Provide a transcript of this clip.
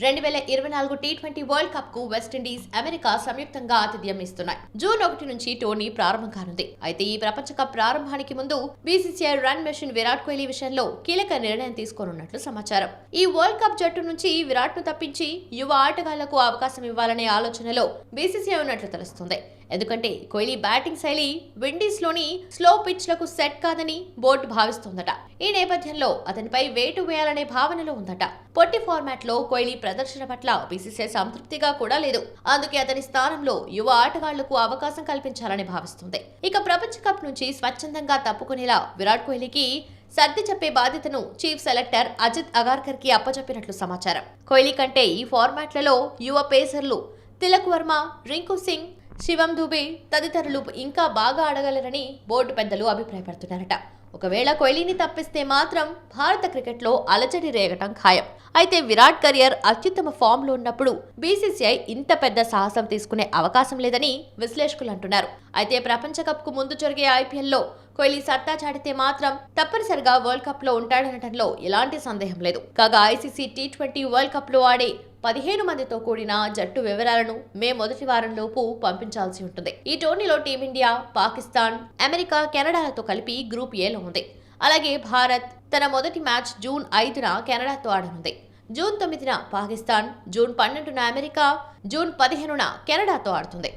2024 T20 world cup కు West Indies, America సంయుక్తంగా ఆతిథ్యం ఇస్తున్నాయి. జూన్ 1 నుంచి టోర్నీ ప్రారంభం కానుంది. అయితే ఈ ప్రపంచ కప్ ప్రారంభానికి ముందు BCCI run machine Virat Kohli విషయంలో కీలక నిర్ణయం తీసుకోనున్నట్లు సమాచారం. ఈ వరల్డ్ కప్ జట్టు నుంచి విరాట్ ను తప్పించి యువ ఆటగాళ్లకు అవకాశం ఇవ్వాలనే ఆలోచనలో బీసీసీఐ ఉన్నట్లు తెలుస్తుంది. ఎందుకంటే కోహ్లీ బ్యాటింగ్ శైలి విండీస్ లోని స్లో పిచ్ లకు సెట్ కాదని బోర్డు భావిస్తోందట. ఈ నేపథ్యంలో అతనిపై వేటు వేయాలనే భావనలో ఉందట. పొట్టి ఫార్మాట్ లో కోహ్లీ ప్రదర్శన పట్ల బీసీసీఐ సంతృప్తిగా కూడా లేదు. అందుకే అతని స్థానంలో యువ ఆటగాళ్లకు అవకాశం కల్పించాలని భావిస్తుంది. ఇక ప్రపంచ కప్ నుంచి స్వచ్ఛందంగా తప్పుకునేలా విరాట్ కోహ్లీకి సర్ది చెప్పే బాధ్యతను చీఫ్ సెలెక్టర్ అజిత్ అగార్కర్ కి అప్పచెప్పినట్లు సమాచారం. కోహ్లీ కంటే ఈ ఫార్మాట్లలో యువ పేసర్లు తిలక్ వర్మ, రింకు సింగ్, శివం దుబే తదితరులు ఇంకా బాగా ఆడగలరని బోర్డు పెద్దలు అభిప్రాయపడుతున్నారట. ఒకవేళ కోహ్లీని తప్పిస్తే మాత్రం భారత క్రికెట్లో అలజడి రేగటం ఖాయం. అయితే విరాట్ కెరియర్ అత్యుత్తమ ఫామ్ లో ఉన్నప్పుడు బీసీసీఐ ఇంత పెద్ద సాహసం తీసుకునే అవకాశం లేదని విశ్లేషకులు అంటున్నారు. అయితే ప్రపంచ కప్ కు ముందు జరిగే ఐపీఎల్లో కోహ్లీ సత్తా చాటితే మాత్రం తప్పనిసరిగా వరల్డ్ కప్ లో ఉంటాడనటంలో ఎలాంటి సందేహం లేదు. కాగా ఐసీసీ టీ20 వరల్డ్ కప్ లో ఆడే 15 మందితో కూడిన జట్టు వివరాలను మే మొదటి వారంలోపు పంపించాల్సి ఉంటుంది. ఈ టోర్నీలో టీమిండియా, పాకిస్తాన్, అమెరికా, కెనడాలతో కలిపి గ్రూప్ ఏలో ఉంది. అలాగే భారత్ తన మొదటి మ్యాచ్ జూన్ 5న కెనడాతో ఆడనుంది. జూన్ 9న పాకిస్తాన్, జూన్ 12న అమెరికా, జూన్ 15న కెనడాతో ఆడుతుంది.